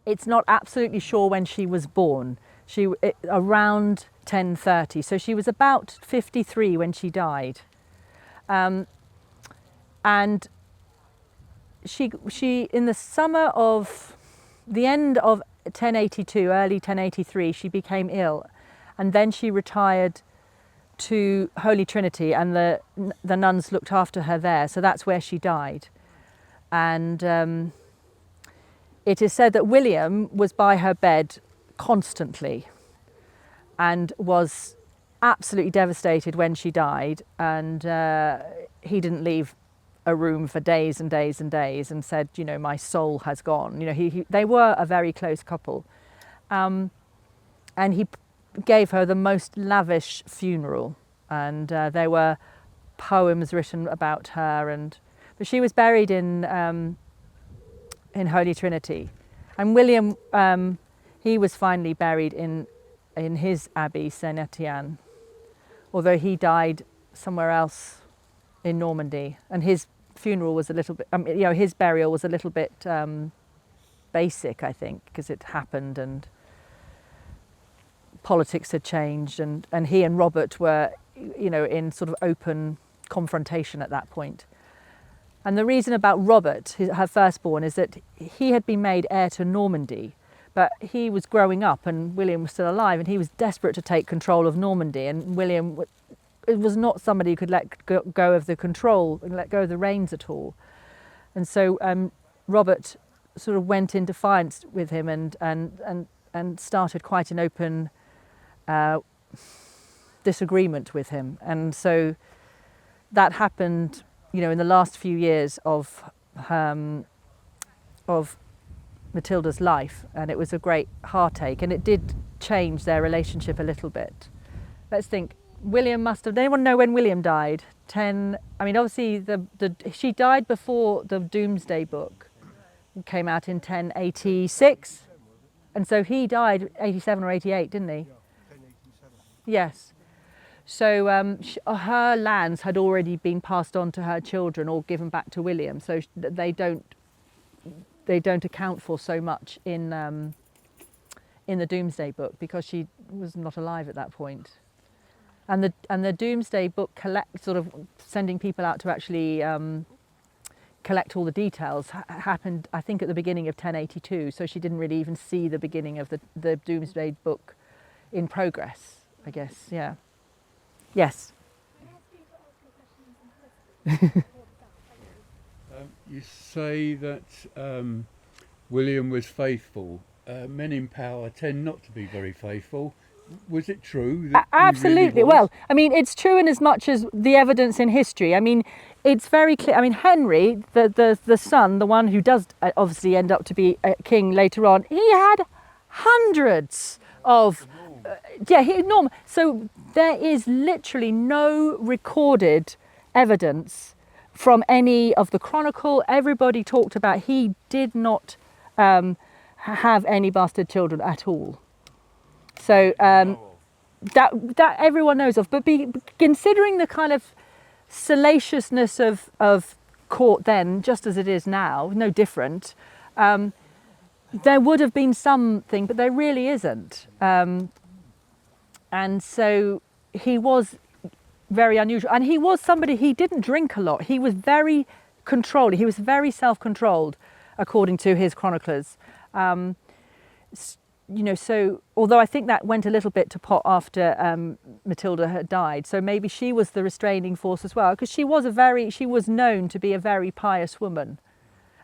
it's not absolutely sure when she was born. Around 1030, so she was about 53 when she died, and she in the summer of the end of 1082, early 1083, she became ill, and then she retired to Holy Trinity, and the nuns looked after her there. So that's where she died. And it is said that William was by her bed constantly and was absolutely devastated when she died. And he didn't leave a room for days and days and days, and said, you know, my soul has gone. You know, they were a very close couple. And he gave her the most lavish funeral, and there were poems written about her, but she was buried in Holy Trinity. And William, he was finally buried in his abbey, Saint Etienne, although he died somewhere else in Normandy, and his funeral was a little bit, you know, his burial was a little bit basic, I think, because it happened and politics had changed, and he and Robert were, you know, in sort of open confrontation at that point. And the reason about Robert, her firstborn, is that he had been made heir to Normandy, but he was growing up and William was still alive, and he was desperate to take control of Normandy, and William was not somebody who could let go of the control and let go of the reins at all. And so Robert sort of went in defiance with him and started quite an open disagreement with him. And so that happened, you know, in the last few years of Matilda's life, and it was a great heartache, and it did change their relationship a little bit. Let's think, William must have, does anyone know when William died? I mean, obviously she died before the Doomsday Book came out in 1086, and so he died 87 or 88, didn't he? Yes. So her lands had already been passed on to her children or given back to William, so they don't account for so much in the Doomsday Book, because she was not alive at that point. And the Doomsday Book sort of sending people out to actually collect all the details happened, I think, at the beginning of 1082. So she didn't really even see the beginning of the Doomsday Book in progress, I guess. Yeah. Yes. You say that William was faithful. Men in power tend not to be very faithful. Was it true that absolutely? Really was? Well, I mean, it's true in as much as the evidence in history. I mean, it's very clear. I mean, Henry, the son, the one who does obviously end up to be a king later on, he had hundreds of Norm. So there is literally no recorded evidence from any of the chronicle. Everybody talked about he did not have any bastard children at all. So that everyone knows of. But considering the kind of salaciousness of court then, just as it is now, no different, there would have been something, but there really isn't. And so he was very unusual. And he was somebody, he didn't drink a lot. He was very controlled. He was very self-controlled, according to his chroniclers. You know, so although I think that went a little bit to pot after Matilda had died, so maybe she was the restraining force as well, because she was known to be a very pious woman,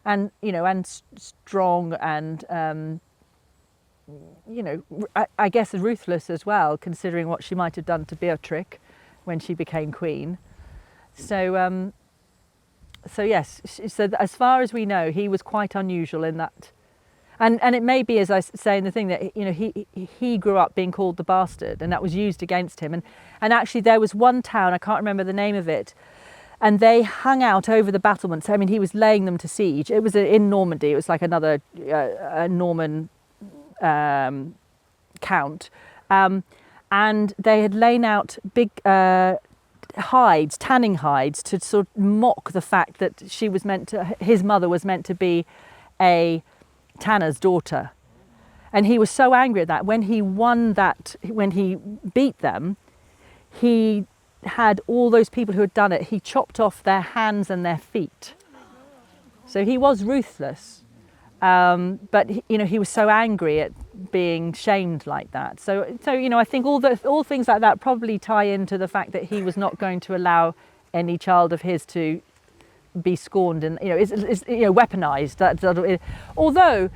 and you know, and strong, and you know, I guess ruthless as well, considering what she might have done to Beatrix when she became queen. So so yes, so as far as we know, he was quite unusual in that. And it may be, as I say in the thing, that you know he grew up being called the bastard, and that was used against him. And actually there was one town, I can't remember the name of it, and they hung out over the battlements. I mean, he was laying them to siege. It was in Normandy. It was like another Norman count, and they had lain out big hides, tanning hides, to sort of mock the fact that his mother was meant to be a tanner's daughter. And he was so angry at that. When he won that, when he beat them, he had all those people who had done it, he chopped off their hands and their feet. So he was ruthless. But he was so angry at being shamed like that. So I think all things like that probably tie into the fact that he was not going to allow any child of his to be scorned and weaponized. Although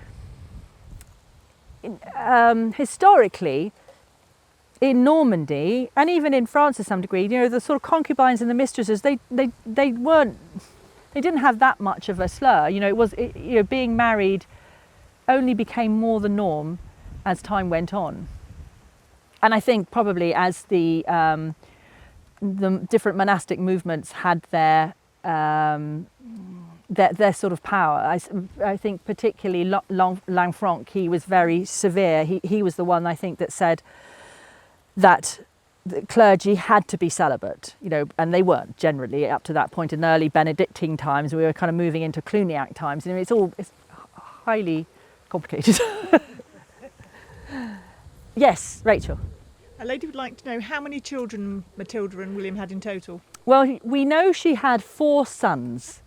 historically, in Normandy and even in France to some degree, the sort of concubines and the mistresses, they didn't have that much of a slur. Being married only became more the norm as time went on. And I think probably as the different monastic movements had their sort of power, I think particularly Lanfranc, he was very severe. He was the one, I think, that said that the clergy had to be celibate, and they weren't generally up to that point. In early Benedictine times, we were kind of moving into Cluniac times. It's highly complicated. Yes, Rachel. A lady would like to know how many children Matilda and William had in total. Well, we know she had 4 sons.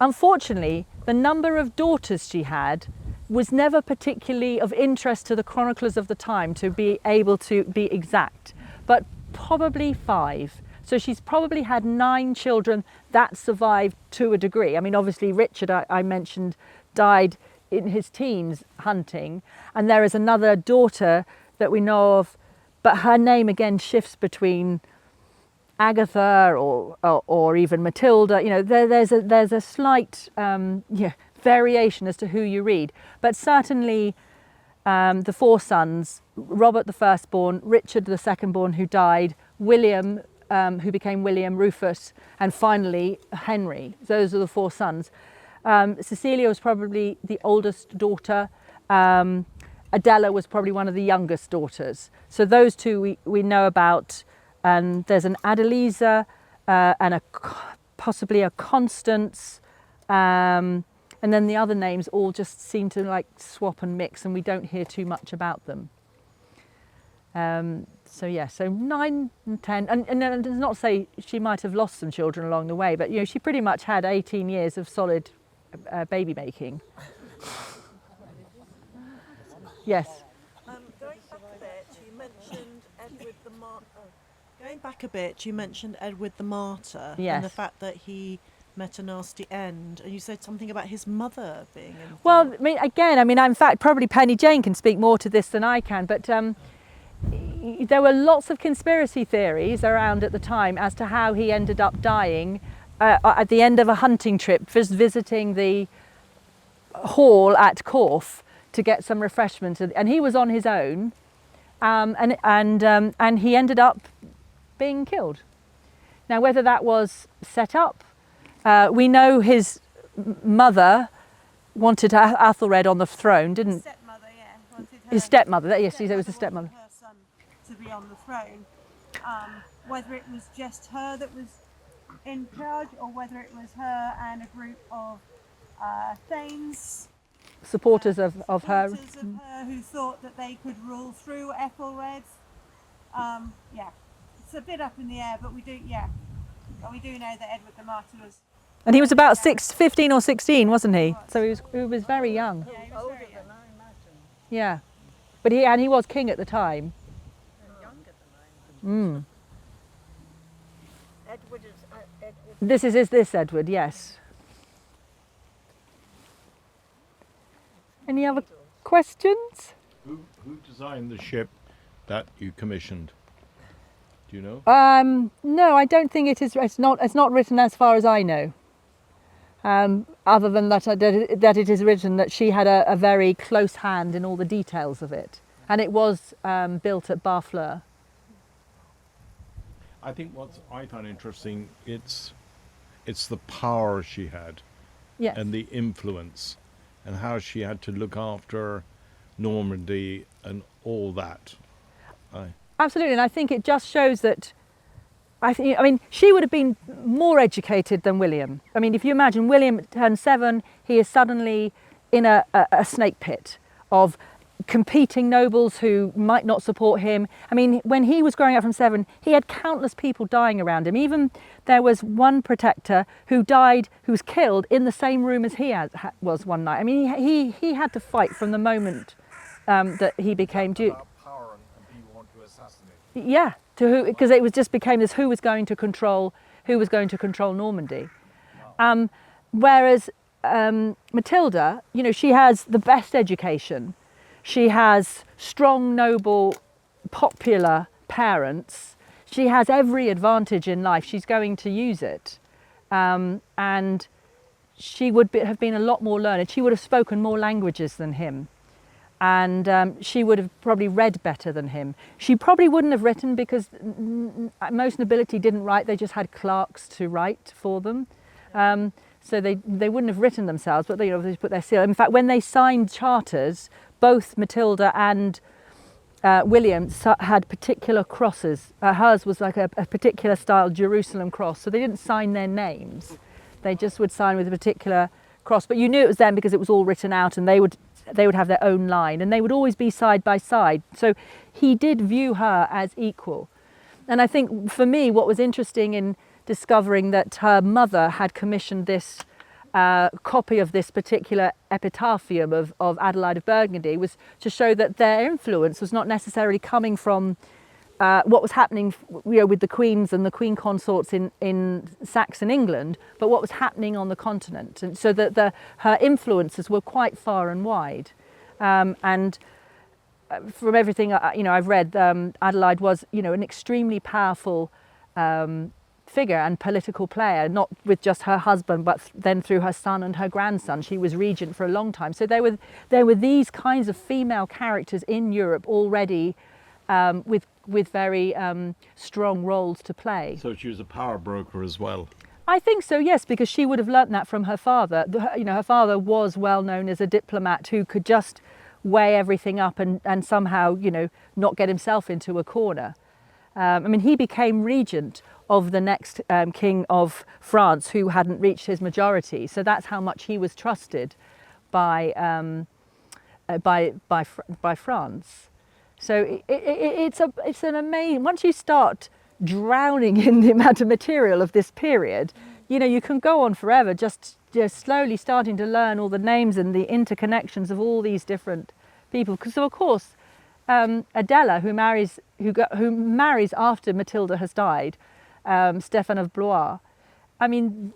Unfortunately, the number of daughters she had was never particularly of interest to the chroniclers of the time to be able to be exact, but probably 5. So she's probably had 9 children that survived to a degree. I mean, obviously Richard, I mentioned, died in his teens hunting, and there is another daughter that we know of, but her name again shifts between Agatha or even Matilda. There's a slight variation as to who you read, but certainly the 4 sons: Robert the firstborn, Richard the secondborn who died, William who became William, Rufus, and finally Henry. Those are the 4 sons. Cecilia was probably the oldest daughter. Adela was probably one of the youngest daughters. So those 2 we know about. And there's an Adeliza and possibly a Constance. And then the other names all just seem to swap and mix, and we don't hear too much about them. So 9 and 10, and does not say she might have lost some children along the way, but she pretty much had 18 years of solid baby making. Yes. Going back a bit, you mentioned Edward the Martyr, Yes. and the fact that he met a nasty end, and you said something about his mother being involved. Well, in fact, probably Penny Jane can speak more to this than I can, but there were lots of conspiracy theories around at the time as to how he ended up dying at the end of a hunting trip, visiting the hall at Corfe to get some refreshment, and he was on his own, and he ended up being killed. Now, whether that was set up, we know his mother wanted Athelred on the throne, didn't? Stepmother, yeah. Wanted His stepmother. Yes, it was a stepmother. Her son to be on the throne. Whether it was just her that was in charge, or whether it was her and a group of thanes, Supporters of her. supporters of her who thought that they could rule through Ethelred. It's a bit up in the air, but we do know that Edward the Martyr was. And he was about 15 or 16, wasn't he? So he was very young. Yeah, he was very young. Yeah, but he was king at the time. Edward is Edward. This is this Edward, yes. Any other questions? Who designed the ship that you commissioned? Do you know? No, I don't think it is. It's not written as far as I know. Other than that it is written that she had a very close hand in all the details of it, and it was built at Barfleur. I think what I find interesting, it's the power she had, Yes. and the influence, and how she had to look after Normandy and all that. Absolutely, and I think it just shows that. She would have been more educated than William. I mean, if you imagine William turned 7, he is suddenly in a snake pit of competing nobles who might not support him. I mean, when he was growing up from 7, he had countless people dying around him. Even there was one protector who died, who was killed in the same room as he was one night. I mean, he had to fight from the moment that he became duke. About power and people want to assassinate. Yeah, to who? Because it was just became this: who was going to control Normandy? Whereas Matilda, you know, she has the best education. She has strong, noble, popular parents. She has every advantage in life. She's going to use it. And she would have been a lot more learned. She would have spoken more languages than him. And she would have probably read better than him. She probably wouldn't have written because most nobility didn't write. They just had clerks to write for them. So they wouldn't have written themselves, but they obviously put their seal. In fact, when they signed charters, both Matilda and William had particular crosses. Hers was like a particular style Jerusalem cross, so they didn't sign their names. They just would sign with a particular cross. But you knew it was them because it was all written out, and they would have their own line, and they would always be side by side. So he did view her as equal. And I think for me, what was interesting in discovering that her mother had commissioned this copy of this particular epitaphium of Adelaide of Burgundy was to show that their influence was not necessarily coming from what was happening, you know, with the queens and the queen consorts in Saxon England, but what was happening on the continent. And so that her influences were quite far and wide. And from everything I've read, Adelaide was, you know, an extremely powerful figure and political player, not with just her husband, but then through her son and her grandson. She was regent for a long time. So there were these kinds of female characters in Europe already, with very strong roles to play. So she was a power broker as well. I think so, yes, because she would have learnt that from her father. You know, her father was well known as a diplomat who could just weigh everything up and somehow, you know, not get himself into a corner. I mean, he became regent of the next king of France who hadn't reached his majority. So that's how much he was trusted by France. So it's an amazing. Once you start drowning in the amount of material of this period, you know, you can go on forever, just slowly starting to learn all the names and the interconnections of all these different people. Because of course, Adela, who marries after Matilda has died, Stephen of Blois. I mean,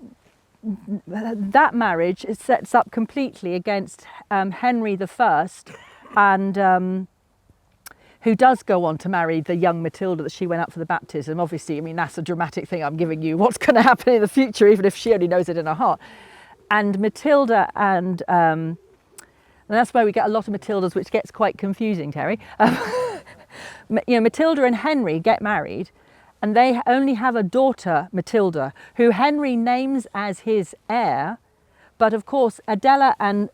that marriage sets up completely against Henry I, and who does go on to marry the young Matilda that she went up for the baptism. Obviously, I mean, that's a dramatic thing. I'm giving you what's going to happen in the future, even if she only knows it in her heart. And Matilda and that's where we get a lot of Matildas, which gets quite confusing, Terry. You know, Matilda and Henry get married, and they only have a daughter, Matilda, who Henry names as his heir. But of course, Adela and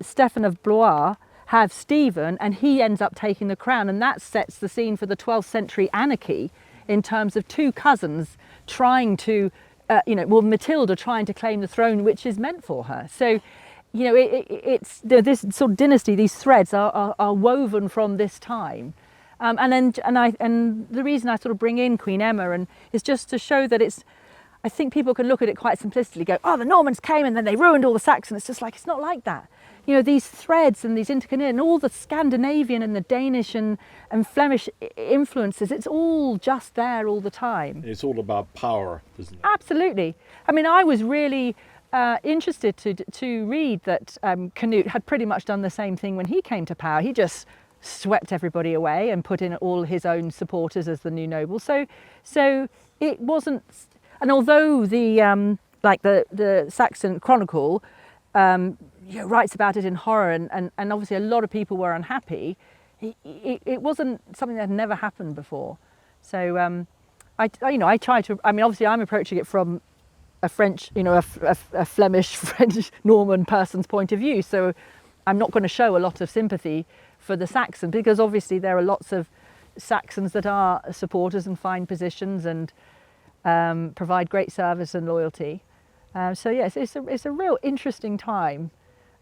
Stephen of Blois have Stephen, and he ends up taking the crown, and that sets the scene for the 12th century anarchy in terms of two cousins trying to, Matilda trying to claim the throne which is meant for her. So, you know, it's this sort of dynasty. These threads are woven from this time, and the reason I sort of bring in Queen Emma is just to show that it's. I think people can look at it quite simplistically, go, oh, the Normans came and then they ruined all the Saxons. It's just like, it's not like that. You know, these threads and these interconnected and all the Scandinavian and the Danish and Flemish influences, it's all just there all the time. It's all about power, isn't it? Absolutely. I mean, I was really interested to read that Canute had pretty much done the same thing when he came to power. He just swept everybody away and put in all his own supporters as the new nobles. So it wasn't. And although the Saxon Chronicle writes about it in horror, and obviously a lot of people were unhappy, it wasn't something that had never happened before. So I try to. I mean, obviously I'm approaching it from a French, a Flemish, French, Norman person's point of view. So I'm not going to show a lot of sympathy for the Saxon, because obviously there are lots of Saxons that are supporters and find positions and provide great service and loyalty. So yes, it's a real interesting time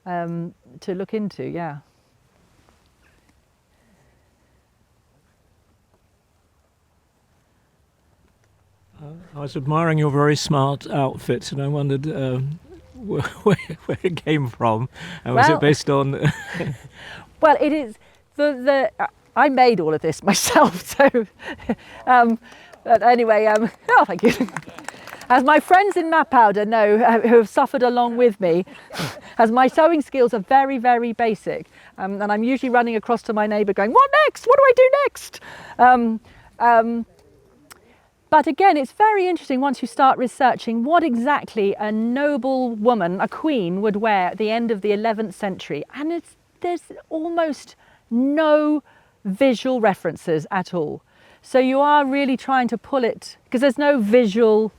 to look into. Yeah. I was admiring your very smart outfit, and I wondered where it came from, and was Well- it based on? Well, it is I made all of this myself, so but anyway, oh, thank you. As my friends in Mapowder know, who have suffered along with me, as my sewing skills are very, very basic, and I'm usually running across to my neighbour going, "What next? What do I do next?" But again, it's very interesting once you start researching what exactly a noble woman, a queen, would wear at the end of the 11th century, and there's almost no visual references at all. So you are really trying to pull it, because there's no visual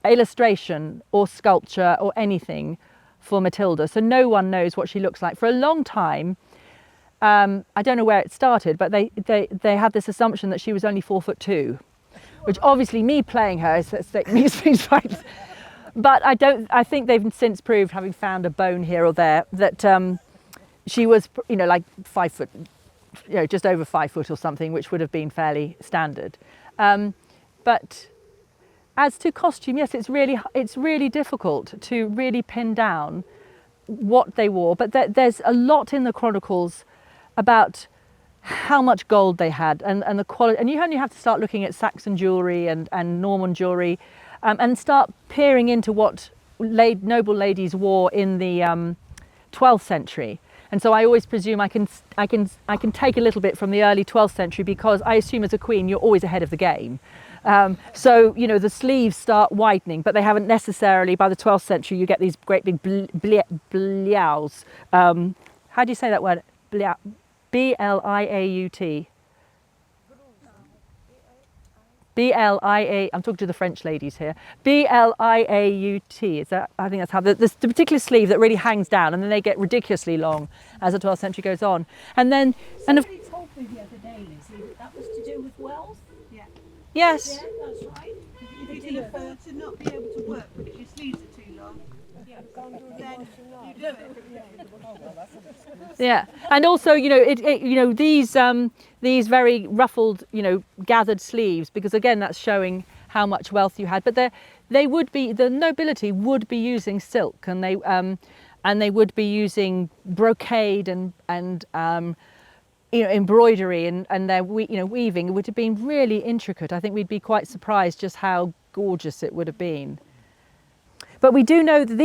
illustration or sculpture or anything for Matilda, so no one knows what she looks like. For a long time, I don't know where it started, but they had this assumption that she was only 4'2", which obviously me playing her is means right. But I think they've since proved, having found a bone here or there, that she was, like 5 foot, just over 5 foot or something, which would have been fairly standard. But as to costume, yes, it's really difficult to really pin down what they wore. But there's a lot in the chronicles about how much gold they had and the quality. And you only have to start looking at Saxon jewellery and Norman jewellery, and start peering into what noble ladies wore in the 12th century. And so I always presume I can take a little bit from the early 12th century, because I assume as a queen you're always ahead of the game. So the sleeves start widening, but they haven't necessarily. By the 12th century, you get these great big bliaus. How do you say that word? B-L-I-A-U-T. B-L-I-A. I'm talking to the French ladies here. B-L-I-A-U-T. Is that? I think that's how the particular sleeve that really hangs down, and then they get ridiculously long as the 12th century goes on. And then, Somebody told me the other day, Lizzie, that was to do with wealth. Yeah. yes. Yeah, that's right. If you can afford to not be able to work because your sleeves are too long, Yeah, can't do the then washing up. you do it. Yeah, and also, these very ruffled, gathered sleeves, because again, that's showing how much wealth you had. But the nobility would be using silk, and they would be using brocade and embroidery and their weaving. It would have been really intricate. I think we'd be quite surprised just how gorgeous it would have been. But we do know that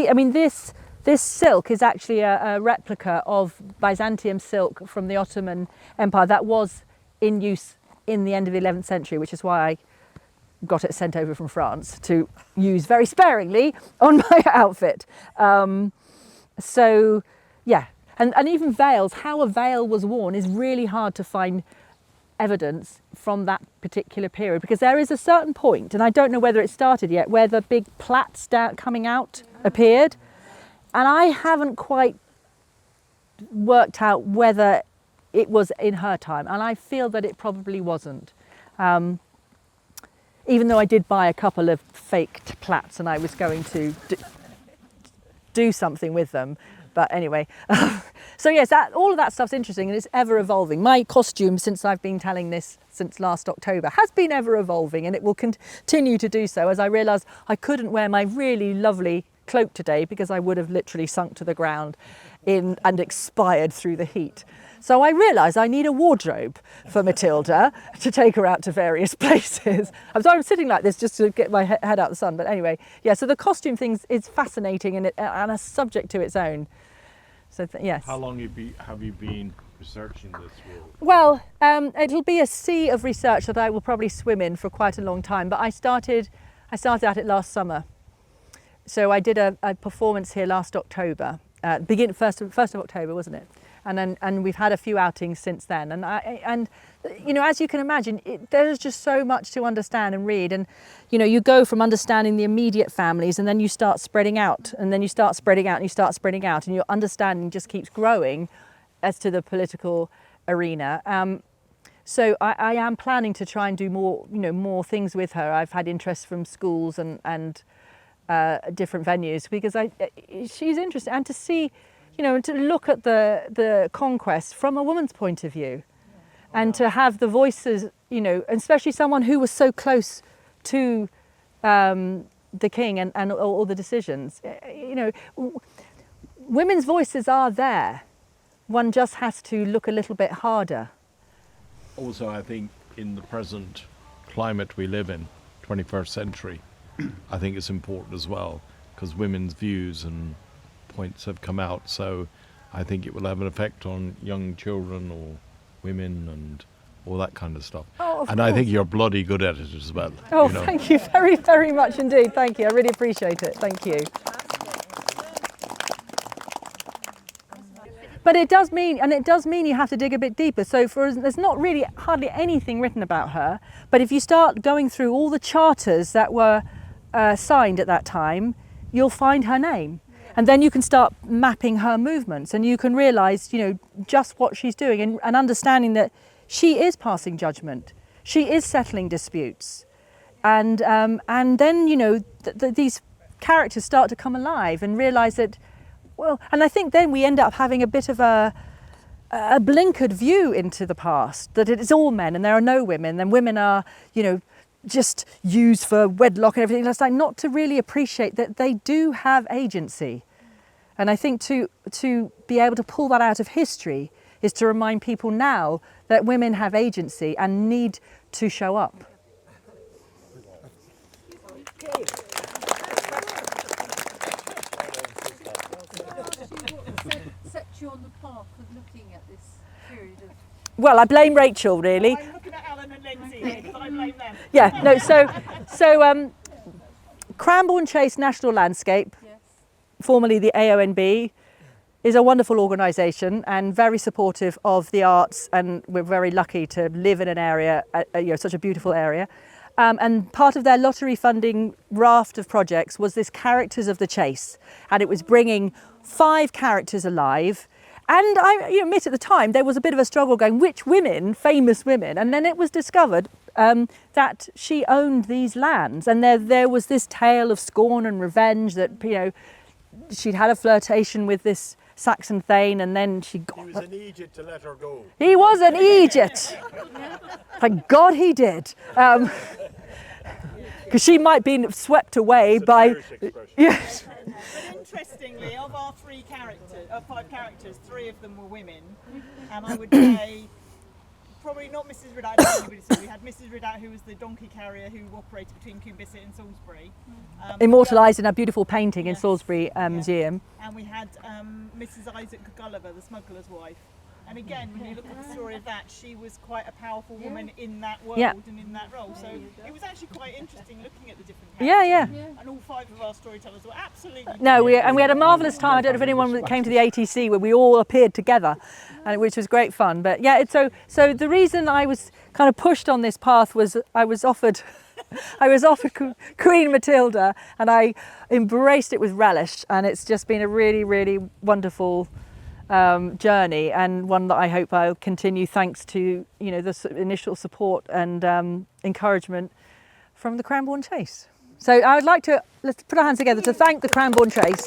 this silk is actually a replica of Byzantium silk from the Ottoman Empire that was in use in the end of the 11th century, which is why I got it sent over from France to use very sparingly on my outfit. So, yeah. And even veils, how a veil was worn is really hard to find evidence from that particular period, because there is a certain point, and I don't know whether it started yet, where the big plaits coming out appeared. And I haven't quite worked out whether it was in her time, and I feel that it probably wasn't. Even though I did buy a couple of faked plaits and I was going to do something with them. But anyway, so yes, all of that stuff's interesting, and it's ever evolving. My costume, since I've been telling this since last October, has been ever evolving, and it will continue to do so, as I realised I couldn't wear my really lovely cloak today because I would have literally sunk to the ground and expired through the heat. So I realised I need a wardrobe for Matilda to take her out to various places. I'm sitting like this just to get my head out of the sun. But anyway, yeah, so the costume thing is fascinating and a subject to its own. So yes. How long have you been researching this world? Well, it'll be a sea of research that I will probably swim in for quite a long time. But I started at it last summer. So I did a performance here last October, first of October, wasn't it? And we've had a few outings since then. And as you can imagine, there's just so much to understand and read. And you go from understanding the immediate families, and then you start spreading out, and then you start spreading out, and you start spreading out, and your understanding just keeps growing as to the political arena. So I am planning to try and do more things with her. I've had interest from schools and different venues, because she's interesting, and to see, to look at the conquest from a woman's point of view, and to have the voices, especially someone who was so close to the king and all the decisions. You know, women's voices are there. One just has to look a little bit harder. Also, I think in the present climate we live in, 21st century, I think it's important as well, because women's views and points have come out. So I think it will have an effect on young children or women and all that kind of stuff. Oh, of and I think course. you're bloody good at it as well. Oh, you know. thank you very, very much indeed. Thank you. I really appreciate it. Thank you. But it does mean you have to dig a bit deeper. So there's not really hardly anything written about her. But if you start going through all the charters that were signed at that time, you'll find her name. And then you can start mapping her movements, and you can realise, you know, just what she's doing, and understanding that she is passing judgment. She is settling disputes. And then, you know, these characters start to come alive and realise that, well, and I think then we end up having a bit of a blinkered view into the past, that it is all men and there are no women, and women are, you know, just used for wedlock and everything. It's like not to really appreciate that they do have agency. And I think to be able to pull that out of history is to remind people now that women have agency and need to show up. Set you on the path of looking at this period of... Well, I blame Rachel, really. I'm looking at Alan and Lindsay here because I blame them. Yeah, no, so Cranbourne Chase National Landscape, Yes. formerly the AONB, is a wonderful organisation and very supportive of the arts, and we're very lucky to live in an area, you know, such a beautiful area. And part of their lottery funding raft of projects was this Characters of the Chase, and it was bringing 5 characters alive. And I admit at the time there was a bit of a struggle going, which women, famous women, and then it was discovered that she owned these lands, and there was this tale of scorn and revenge that, you know, she'd had a flirtation with this Saxon thane, and then she got... He was an Egypt to let her go. He was an Egypt. Thank God he did. Because she might be swept away It's an by... Irish expression. Yes. But interestingly, of our 5 characters, 3 of them were women, and I would say probably not Mrs. Ridout. I don't know anybody said. We had Mrs. Ridout, who was the donkey carrier who operated between Queen Bisset and Salisbury, Immortalised in a beautiful painting in Salisbury Museum. and we had Mrs. Isaac Gulliver, the smuggler's wife. And again, when you look at the story of that, she was quite a powerful woman in that world and in that role. So it was actually quite interesting looking at the different characters. Yeah. And all 5 of our storytellers were absolutely... No, we had a marvellous time. I don't know if anyone came to the ATC where we all appeared together, and which was great fun. But yeah, so the reason I was kind of pushed on this path was I was offered Queen Matilda, and I embraced it with relish, and it's just been a really, really wonderful journey, and one that I hope I'll continue, thanks to, you know, the initial support and encouragement from the Cranbourne Chase. So I would like to, let's put our hands together to thank the Cranbourne Chase,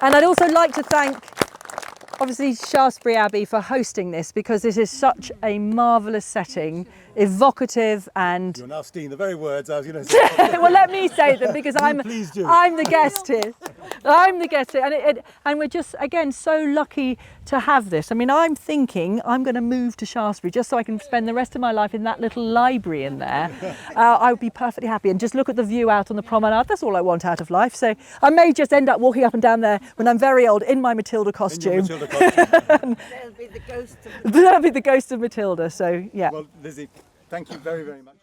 and I'd also like to thank obviously Shaftesbury Abbey for hosting this, because it is such a marvellous setting, evocative, and... You're now stealing the very words I was going to say. Well, let me say them, because I'm the guest here. I'm the guest here, and we're just, again, so lucky to have this. I mean, I'm thinking I'm going to move to Shaftesbury just so I can spend the rest of my life in that little library in there. I would be perfectly happy, and just look at the view out on the promenade. That's all I want out of life. So I may just end up walking up and down there when I'm very old in my Matilda costume. In your Matilda costume. There'll be the ghost of... That'll be the ghost of Matilda. So yeah. Well, Lizzie, thank you very, very much.